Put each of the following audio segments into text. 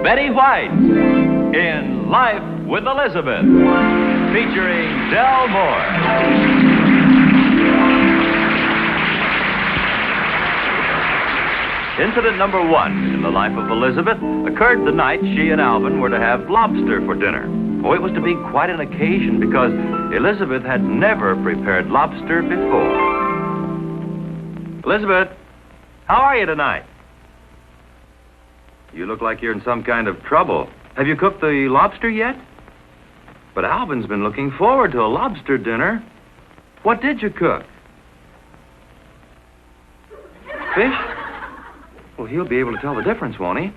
Betty White in Life with Elizabeth, featuring Del Moore. Incident number 1 in the life of Elizabeth occurred the night she and Alvin were to have lobster for dinner. Oh, it was to be quite an occasion because Elizabeth had never prepared lobster before. Elizabeth, how are you tonight? You look like you're in some kind of trouble. Have you cooked the lobster yet? But Alvin's been looking forward to a lobster dinner. What did you cook? Fish? Well, he'll be able to tell the difference, won't he?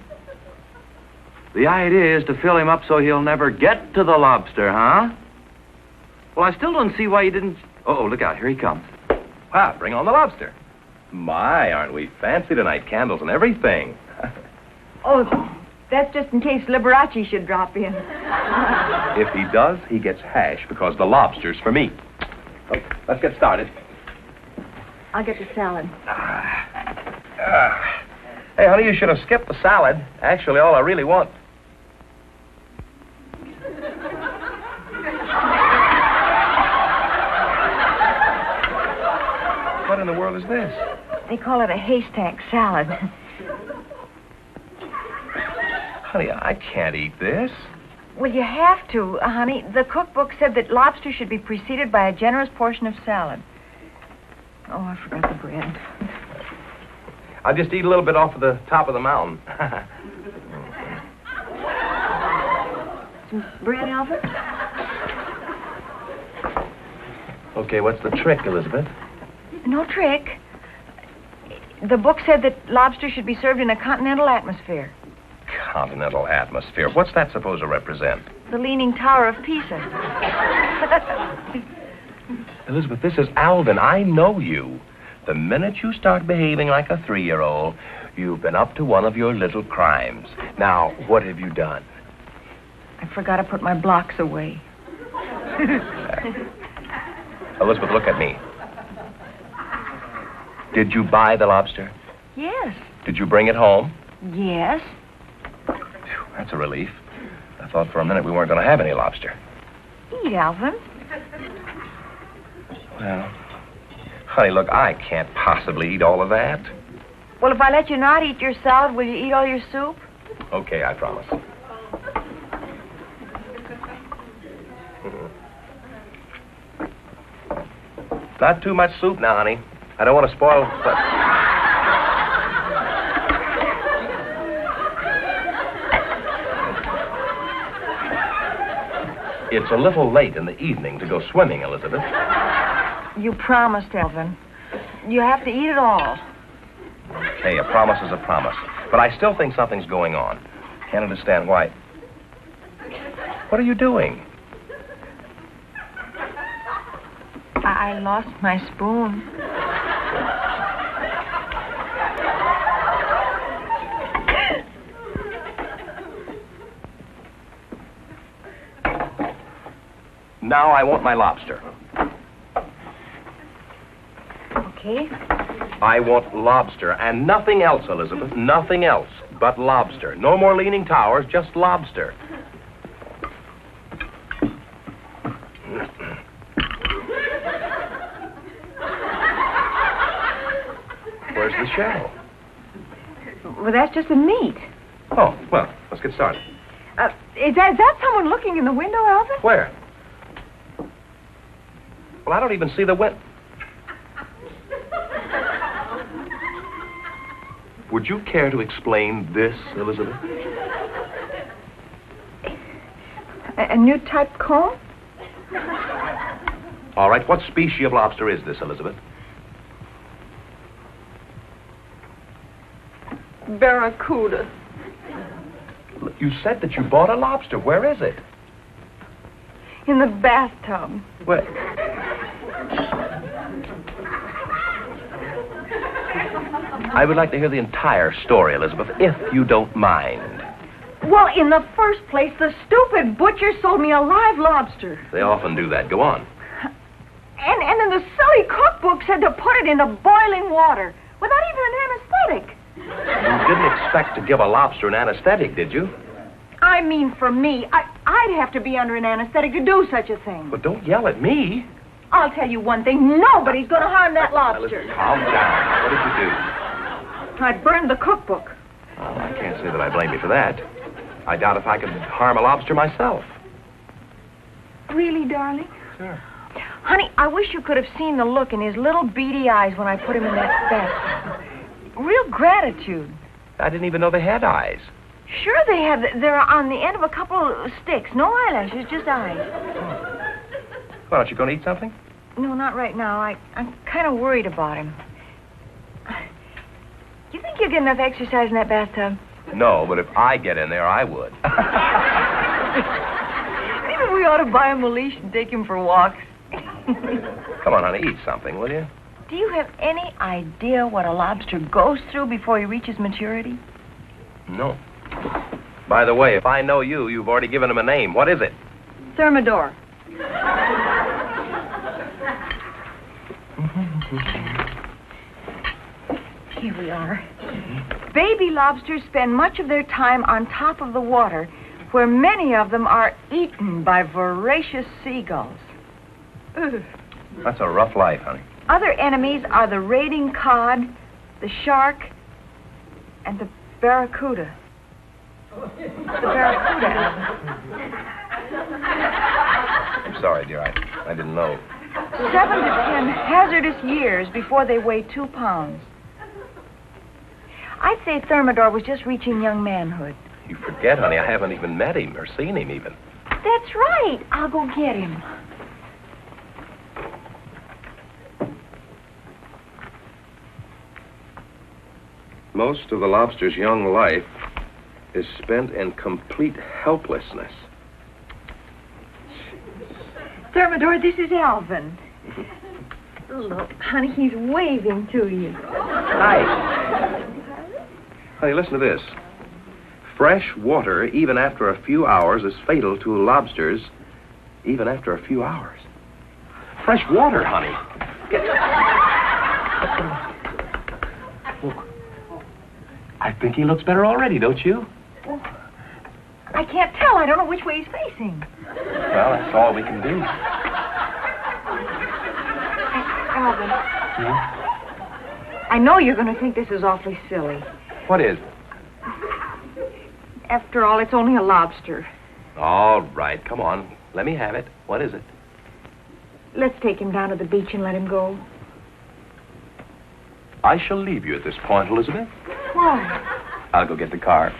The idea is to fill him up so he'll never get to the lobster, huh? Well, I still don't see why you didn't... Oh, look out. Here he comes. Ah, bring on the lobster. My, aren't we fancy tonight? Candles and everything. Oh, that's just in case Liberace should drop in. If he does, he gets hash because the lobster's for me. So, let's get started. I'll get the salad. Hey, honey, you should have skipped the salad. Actually, all I really want... What in the world is this? They call it a haystack salad. Honey, I can't eat this. Well, you have to, honey. The cookbook said that lobster should be preceded by a generous portion of salad. Oh, I forgot the bread. I'll just eat a little bit off of the top of the mountain. Some bread, Alvin? Okay, what's the trick, Elizabeth? No trick. The book said that lobster should be served in a continental atmosphere. Continental atmosphere. What's that supposed to represent? The Leaning Tower of Pisa. Elizabeth, this is Alvin. I know you. The minute you start behaving like a 3-year-old, you've been up to one of your little crimes. Now, what have you done? I forgot to put my blocks away. Elizabeth, look at me. Did you buy the lobster? Yes. Did you bring it home? Yes. Phew, that's a relief. I thought for a minute we weren't going to have any lobster. Eat, Alvin. Well, honey, look, I can't possibly eat all of that. Well, if I let you not eat your salad, will you eat all your soup? Okay, I promise. Not too much soup now, honey. I don't want to spoil... It's a little late in the evening to go swimming, Elizabeth. You promised, Alvin. You have to eat it all. Okay, a promise is a promise. But I still think something's going on. Can't understand why. What are you doing? I lost my spoon. Now I want my lobster. Okay. I want lobster and nothing else, Elizabeth. Nothing else but lobster. No more leaning towers, just lobster. Where's the shell? Well, that's just the meat. Oh, well, let's get started. Is that someone looking in the window, Alvin? Where? Well, I don't even see the window. Would you care to explain this, Elizabeth? A new type comb? All right, what species of lobster is this, Elizabeth? Barracuda. You said that you bought a lobster. Where is it? In the bathtub. Where? I would like to hear the entire story, Elizabeth, if you don't mind. Well, in the first place, the stupid butcher sold me a live lobster. They often do that. Go on. And then the silly cookbook said to put it in the boiling water without even an anesthetic. You didn't expect to give a lobster an anesthetic, did you? I mean for me. I'd have to be under an anesthetic to do such a thing. But don't yell at me. I'll tell you one thing. Nobody's going to harm that Now, lobster. listen, calm down. What did you do? I burned the cookbook. Well, I can't say that I blame you for that. I doubt if I could harm a lobster myself. Really, darling? Sure. Honey, I wish you could have seen the look in his little beady eyes when I put him in that basket. Real gratitude. I didn't even know they had eyes. Sure they have. They're on the end of a couple of sticks. No eyelashes, just eyes. Why don't you go and eat something? No, not right now. I'm kind of worried about him. You think you get enough exercise in that bathtub? No, but if I get in there, I would. Maybe we ought to buy him a leash and take him for walks. Come on, honey, eat something, will you? Do you have any idea what a lobster goes through before he reaches maturity? No. By the way, if I know you, you've already given him a name. What is it? Thermidor. Here we are. Baby lobsters spend much of their time on top of the water, where many of them are eaten by voracious seagulls. Ugh. That's a rough life, honey. Other enemies are the raiding cod, the shark, and the barracuda. The barracuda, Alvin. I'm sorry, dear. I didn't know. 7 to 10 hazardous years before they weigh 2 pounds. I'd say Thermidor was just reaching young manhood. You forget, honey, I haven't even met him or seen him even. That's right. I'll go get him. Most of the lobster's young life is spent in complete helplessness. Thermidor, this is Alvin. Look, honey, he's waving to you. Nice. Honey, listen to this. Fresh water, even after a few hours, is fatal to lobsters, even after a few hours. Fresh water, honey. Look. I think he looks better already, don't you? Well, I can't tell. I don't know which way he's facing. Well, that's all we can do. Alvin. I know you're going to think this is awfully silly. What is? After all, it's only a lobster. All right, come on. Let me have it. What is it? Let's take him down to the beach and let him go. I shall leave you at this point, Elizabeth. Why? I'll go get the car.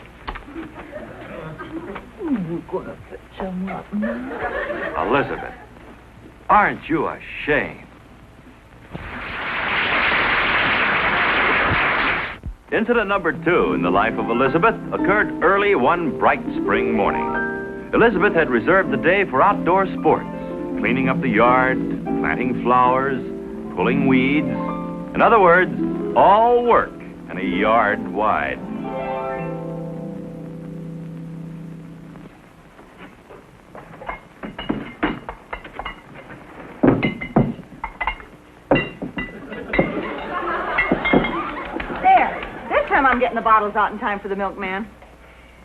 We're going to fetch him up now. Elizabeth, aren't you ashamed? Incident number 2 in the life of Elizabeth occurred early one bright spring morning. Elizabeth had reserved the day for outdoor sports, cleaning up the yard, planting flowers, pulling weeds. In other words, all work and a yard wide. I'm getting the bottles out in time for the milkman.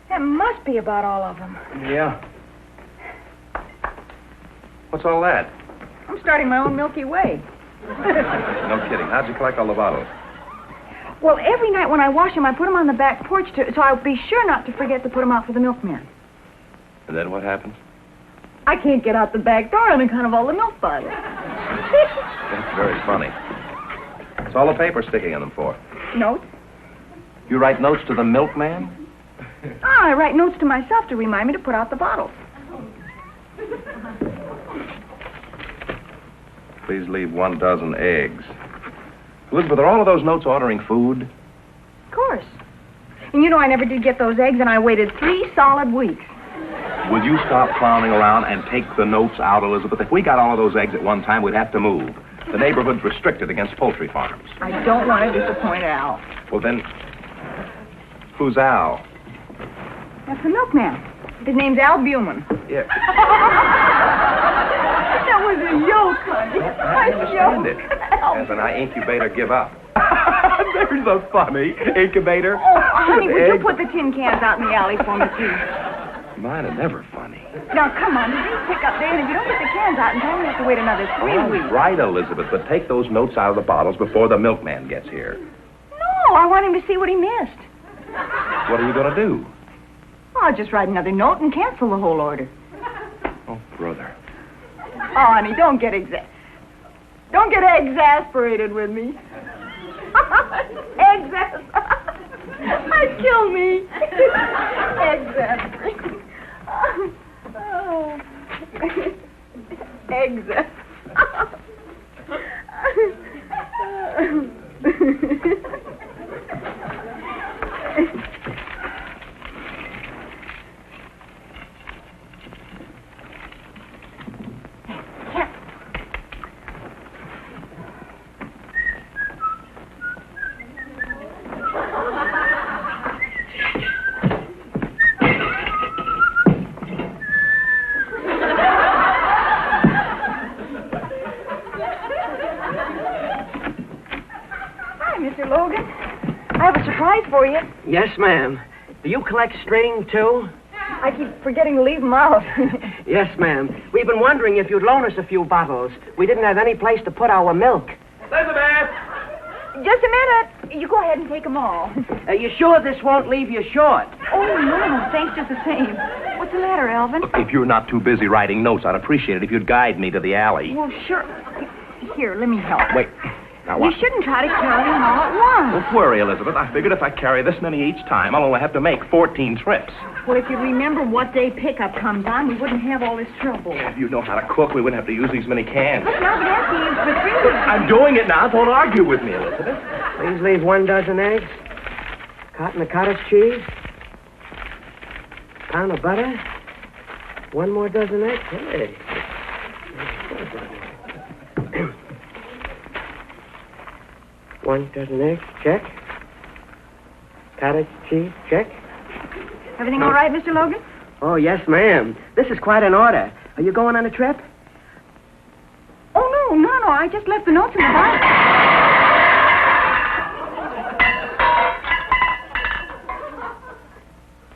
That must be about all of them. Yeah. What's all that? I'm starting my own Milky Way. No kidding. How'd you collect all the bottles? Well, every night when I wash them, I put them on the back porch so I'll be sure not to forget to put them out for the milkman. And then what happens? I can't get out the back door on account of all the milk bottles. That's very funny. What's all the paper sticking on them for? Notes? You write notes to the milkman? I write notes to myself to remind me to put out the bottles. Please leave 1 dozen eggs. Elizabeth, are all of those notes ordering food? Of course. And you know I never did get those eggs, and I waited 3 solid weeks. Will you stop clowning around and take the notes out, Elizabeth? If we got all of those eggs at one time, we'd have to move. The neighborhood's restricted against poultry farms. I don't want to disappoint Al. Well, then, who's Al? That's the milkman. His name's Al Buman. Yeah. That was a joke, honey. I understand it. As an incubator give up. There's a funny incubator. Oh, honey, would you put the tin cans out in the alley for me, please? Mine are never funny. Now, come on. You pick up there, and if you don't get the cans out in time, we have to wait another 3 weeks. Right, Elizabeth, but take those notes out of the bottles before the milkman gets here. No, I want him to see what he missed. What are you going to do? I'll just write another note and cancel the whole order. Oh, brother. Oh, honey, don't get exasperated with me. I'd kill me. Exasperated. Oh. Exasperated. Mr. Logan, I have a surprise for you. Yes, ma'am. Do you collect string, too? I keep forgetting to leave them out. Yes, ma'am. We've been wondering if you'd loan us a few bottles. We didn't have any place to put our milk. Elizabeth! Just a minute. You go ahead and take them all. You sure this won't leave you short? Oh, no. Thanks just the same. What's the matter, Alvin? Look, if you're not too busy writing notes, I'd appreciate it if you'd guide me to the alley. Well, sure. Here, let me help. Wait. Now, You what? shouldn't try to carry them all at once. Don't worry, Elizabeth. I figured if I carry this many each time, I'll only have to make 14 trips. Well, if you remember what day pickup comes on, we wouldn't have all this trouble. If you know how to cook, we wouldn't have to use these many cans. Look, now, but after you for 3 weeks. I'm doing it now. Don't argue with me, Elizabeth. Please leave 1 dozen eggs, carton of cottage cheese, pound of butter, 1 more dozen eggs. Hey. 1 dozen eggs, check. Cottage cheese, check. Everything all right, Mr. Logan? Oh, yes, ma'am. This is quite an order. Are you going on a trip? Oh, no. I just left the notes in the box.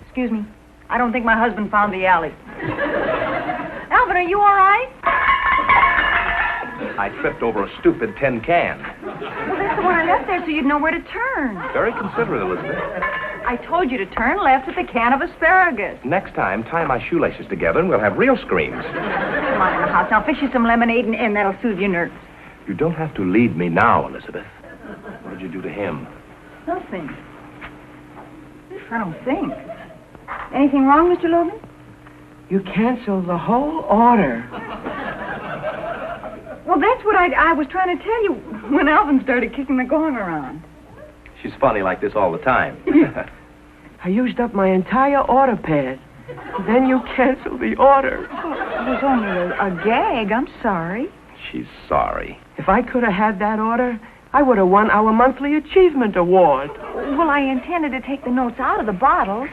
Excuse me. I don't think my husband found the alley. Alvin, are you all right? I tripped over a stupid tin can. Well, that's the one I left there so you'd know where to turn. Very considerate, Elizabeth. I told you to turn left at the can of asparagus. Next time, tie my shoelaces together and we'll have real screams. Come on in the house. Now, fix you some lemonade and that'll soothe your nerves. You don't have to lead me now, Elizabeth. What did you do to him? Nothing. I don't think. Anything wrong, Mr. Logan? You canceled the whole order. Well, that's what I was trying to tell you when Alvin started kicking the gong around. She's funny like this all the time. I used up my entire order pad. Then you canceled the order. It was only a gag. I'm sorry. She's sorry. If I could have had that order, I would have won our monthly achievement award. Well, I intended to take the notes out of the bottles.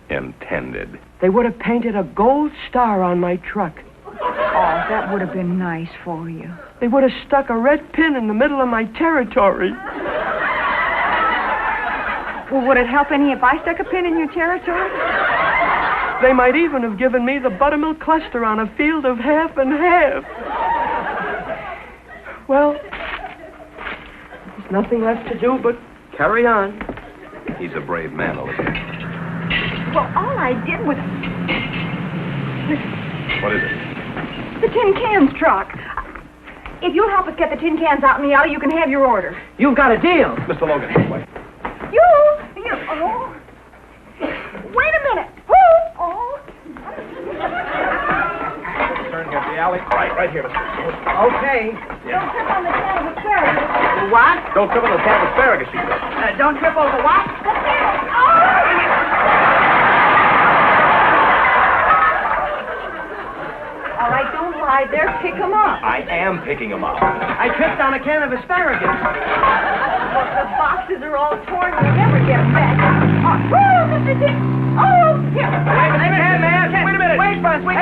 Intended. They would have painted a gold star on my truck. Oh, that would have been nice for you. They would have stuck a red pin in the middle of my territory. Well, would it help any if I stuck a pin in your territory? They might even have given me the buttermilk cluster on a field of half and half. Well, there's nothing left to do but carry on. He's a brave man, Elizabeth. Well, all I did was... What is it? The tin cans truck. If you'll help us get the tin cans out in the alley, you can have your order. You've got a deal. Mr. Logan, wait. You, oh. Wait a minute. Oh. Turn here to the alley. Right here, Mr. Okay. Don't trip on the can of asparagus. What? Don't trip on the can of asparagus, she said. Don't trip over what? The can. Oh. All right, don't lie there. Pick them up. I am picking them up. I tripped on a can of asparagus. Look, the boxes are all torn. You'll never get them back. Oh, Mr. Dick. Oh, here. Wait a minute, man. Wait a minute. Wait, Buzz. Wait.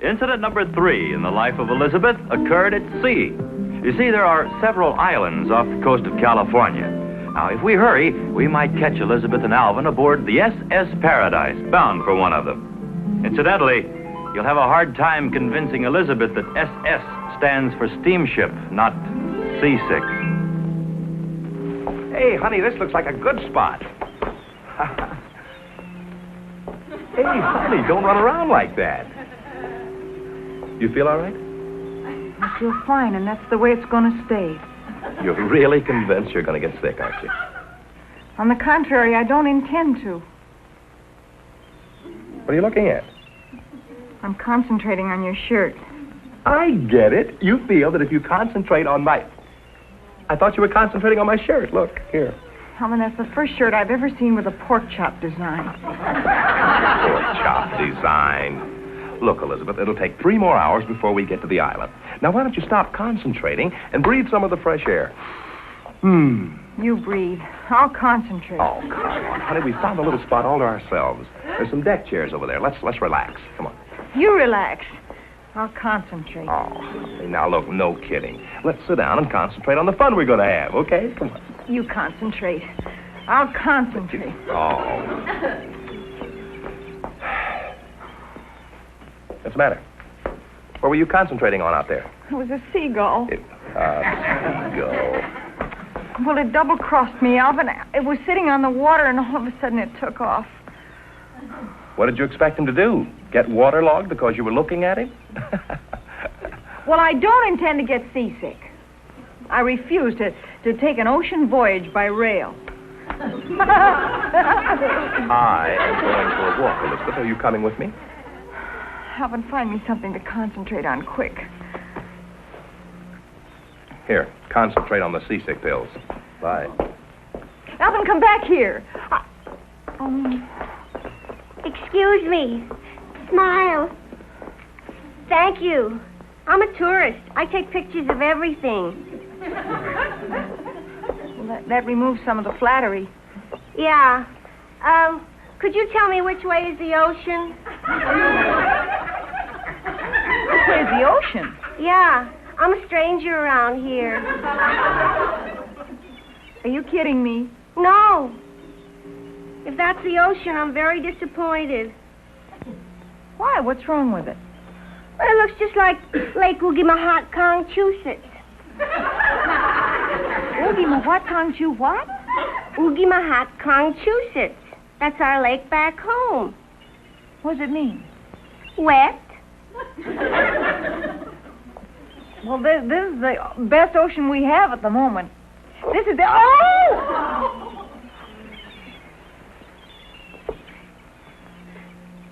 Incident number 3 in the life of Elizabeth occurred at sea. You see, there are several islands off the coast of California. Now, if we hurry, we might catch Elizabeth and Alvin aboard the SS Paradise, bound for one of them. Incidentally, you'll have a hard time convincing Elizabeth that SS stands for steamship, not seasick. Hey, honey, this looks like a good spot. Hey, honey, don't run around like that. You feel all right? I feel fine, and that's the way it's going to stay. You're really convinced you're going to get sick, aren't you? On the contrary, I don't intend to. What are you looking at? I'm concentrating on your shirt. I get it. You feel that if you concentrate on my... I thought you were concentrating on my shirt. Look, here. Helen, that's the first shirt I've ever seen with a pork chop design. Pork chop design. Look, Elizabeth, it'll take 3 more hours before we get to the island. Now, why don't you stop concentrating and breathe some of the fresh air? You breathe. I'll concentrate. Oh, come on, honey. We found a little spot all to ourselves. There's some deck chairs over there. Let's relax. Come on. You relax. I'll concentrate. Oh, honey, now, look, no kidding. Let's sit down and concentrate on the fun we're going to have, okay? Come on. You concentrate. I'll concentrate. Oh. What's the matter? What were you concentrating on out there? It was a seagull. Seagull. Well, it double-crossed me, Alvin. It was sitting on the water, and all of a sudden it took off. What did you expect him to do? Get waterlogged because you were looking at him? Well, I don't intend to get seasick. I refuse to take an ocean voyage by rail. I am going for a walk, Elizabeth. Are you coming with me? Alvin, find me something to concentrate on quick. Here, concentrate on the seasick pills. Bye. Alvin, come back here. Excuse me. Smile. Thank you. I'm a tourist. I take pictures of everything. Well, that removes some of the flattery. Yeah. Could you tell me which way is the ocean? Which way is the ocean? Yeah. I'm a stranger around here. Are you kidding me? No. If that's the ocean, I'm very disappointed. Why? What's wrong with it? Well, it looks just like Lake Oogimahatcongchusetts. Oogimahatcongchu what? Oogimahatcongchusetts. That's our lake back home. What does it mean? Wet. Well, this is the best ocean we have at the moment. This is the... Oh!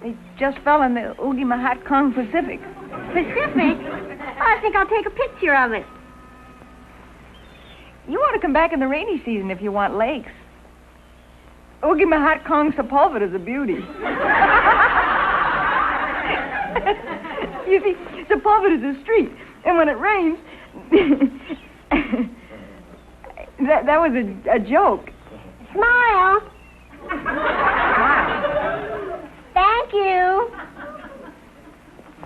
They just fell in the Oogimahatcong Pacific. Pacific? Oh, I think I'll take a picture of it. You want to come back in the rainy season if you want lakes. Oogimahatcong Sepulveda is a beauty. You see, Sepulveda is a street, and when it rains... that was a joke. Smile. Thank you.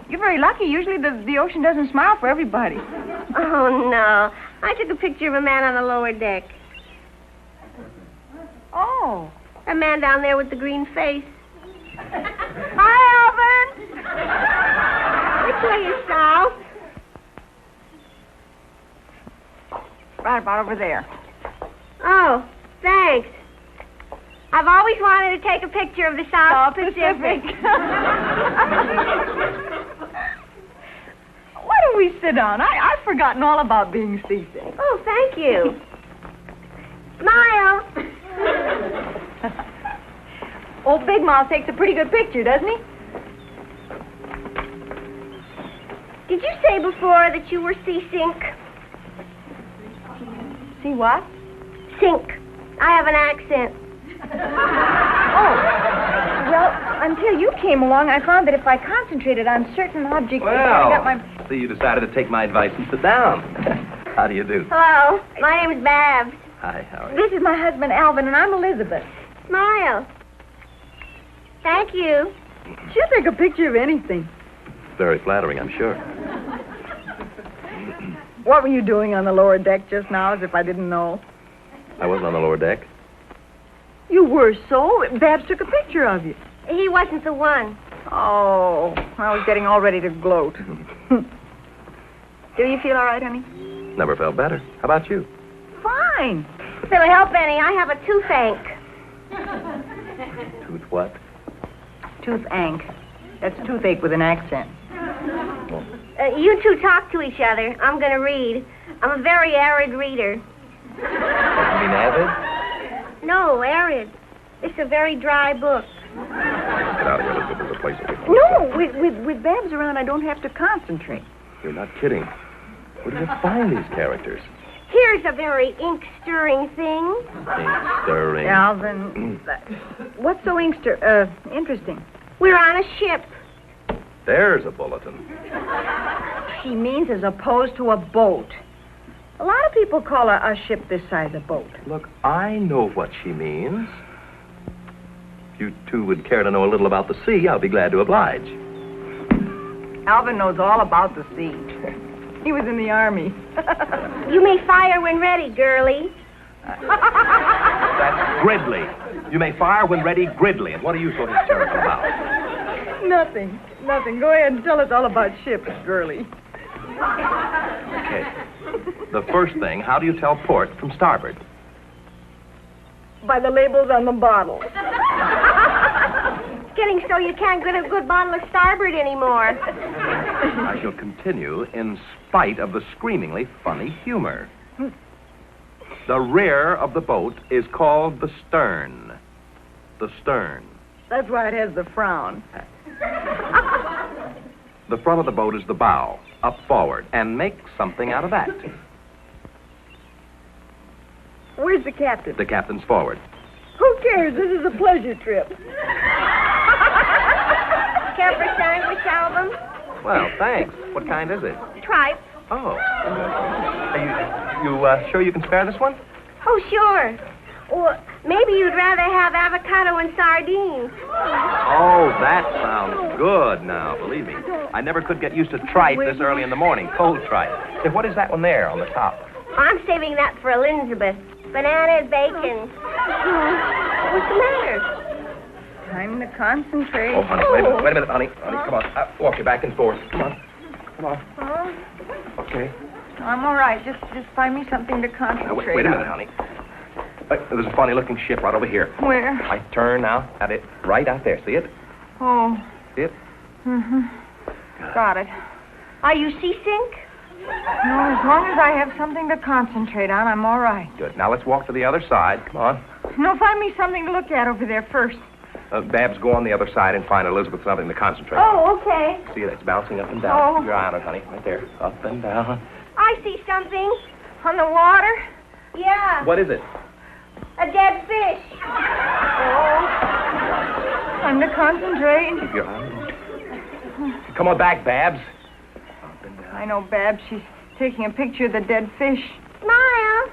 You're very lucky. Usually the ocean doesn't smile for everybody. Oh, no. I took a picture of a man on the lower deck. Oh. A man down there with the green face. Hi, Alvin. Which way is south? Right about over there. Oh, thanks. I've always wanted to take a picture of the South Pacific. Why don't we sit down? I've forgotten all about being seasick. Oh, thank you. Smile. Old Big Mouth takes a pretty good picture, doesn't he? Did you say before that you were sea-sink? See what? Sink. I have an accent. Oh. Well, until you came along, I found that if I concentrated on certain objects... I got my... So you decided to take my advice and sit down. How do you do? Hello. My name's Babs. Hi, how are you? This is my husband, Alvin, and I'm Elizabeth. Smile. Thank you. She'll take a picture of anything. Very flattering, I'm sure. What were you doing on the lower deck just now, as if I didn't know? I wasn't on the lower deck. You were so. Babs took a picture of you. He wasn't the one. Oh, I was getting all ready to gloat. Do you feel all right, honey? Never felt better. How about you? Fine. If it'll help any, I have a toothache. Tooth what? Toothache. That's toothache with an accent. You two talk to each other. I'm going to read. I'm a very arid reader. You mean avid? No, arid. It's a very dry book. Get out of here. There's a place that we can... No, with Babs around, I don't have to concentrate. You're not kidding. Where do you find these characters? Here's a very ink-stirring thing. Ink-stirring. Alvin, what's so interesting? We're on a ship. There's a bulletin. She means as opposed to a boat. A lot of people call a ship this size a boat. Look, I know what she means. If you two would care to know a little about the sea, I'll be glad to oblige. Alvin knows all about the sea. He was in the army. You may fire when ready, girlie. That's Gridley. You may fire when ready, Gridley. And what are you so hysterical about? Nothing. Go ahead and tell us all about ships, girlie. Okay. The first thing, how do you tell port from starboard? By the labels on the bottle. It's getting so you can't get a good bottle of starboard anymore. I shall continue in spite of the screamingly funny humor. The rear of the boat is called the stern. The stern. That's why it has the frown. The front of the boat is the bow, up forward, and make something out of that. Where's the captain? The captain's forward. Who cares? This is a pleasure trip. Care for sandwich, Alvin? Well, thanks. What kind is it? Tripe. Oh. Are you sure you can spare this one? Oh, sure. Or maybe you'd rather have avocado and sardines. Oh, that sounds good now, believe me. I never could get used to tripe this early in the morning, cold tripe. Hey, what is that one there on the top? I'm saving that for Elizabeth. Bananas, bacon. What's the matter? Time to concentrate. Oh, honey, wait a minute, honey. Honey, come on. Walk you back and forth. Come on. Okay. I'm all right. Just find me something to concentrate Now, wait a minute, honey. There's a funny-looking ship right over here. Where? I turn now at it. Right out there. See it? Oh. See it? Mm-hmm. Got it. Are you seasick? No, as long as I have something to concentrate on, I'm all right. Good. Now let's walk to the other side. Come on. No, find me something to look at over there first. Babs, go on the other side and find Elizabeth something to concentrate on. Oh, okay. See, that's bouncing up and down. Oh. Keep your eye on it, honey. Right there. Up and down. I see something. On the water? Yeah. What is it? A dead fish. Oh. Time to concentrate. Keep your eye on it. Come on back, Babs. Up and down. I know, Babs. She's taking a picture of the dead fish. Smile.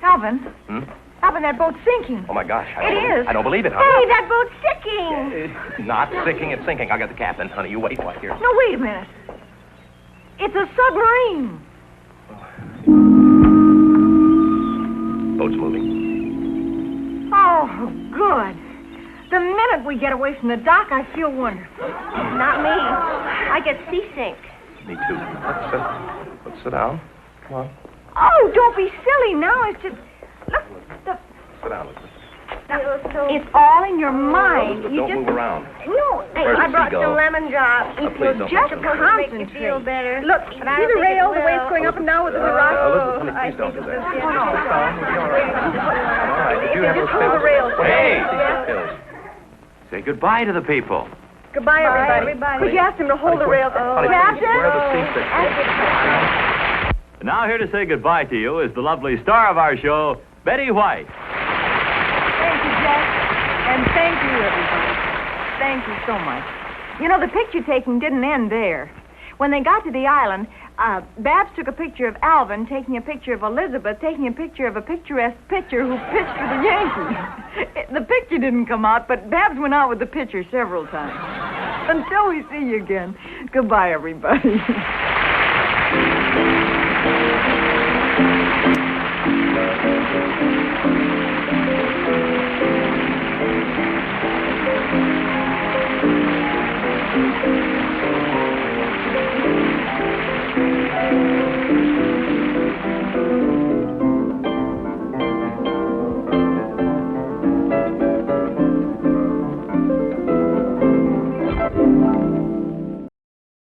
Alvin. Hmm? Alvin, that boat's sinking. Oh, my gosh. It is. I don't believe it, honey. Hey, that boat's sinking. It's not sinking, it's sinking. I'll get the captain. Honey, you wait right here. No, wait a minute. It's a submarine. Boat's moving. Oh, good. The minute we get away from the dock, I feel wonderful. Not me. I get seasick. Me too. Let's sit down. Come on. Oh, don't be silly now. It's just... Look, Sit down, Elizabeth. it's all in your mind. Elizabeth, You don't just... move around. No, Where's I the brought seagull? some lemon drops. Please don't. Just Supposed to make you feel concentrate. better. Look, But see I don't the think rail, it the way it's will. going up and down with the rock? Elizabeth, honey, please don't do that. All right, did you have Just those hold the pills? rail. Hey! Secret pills. Say goodbye to the people. Goodbye, everybody. Could you ask him to hold the rail? Honey, Captain? where are the secret pills? And now here to say goodbye to you is the lovely star of our show, Betty White. Thank you, Jack. And thank you, everybody. Thank you so much. You know, the picture taking didn't end there. When they got to the island, Babs took a picture of Alvin, taking a picture of Elizabeth, taking a picture of a picturesque pitcher who pitched for the Yankees. The picture didn't come out, but Babs went out with the pitcher several times. Until we see you again, goodbye, everybody.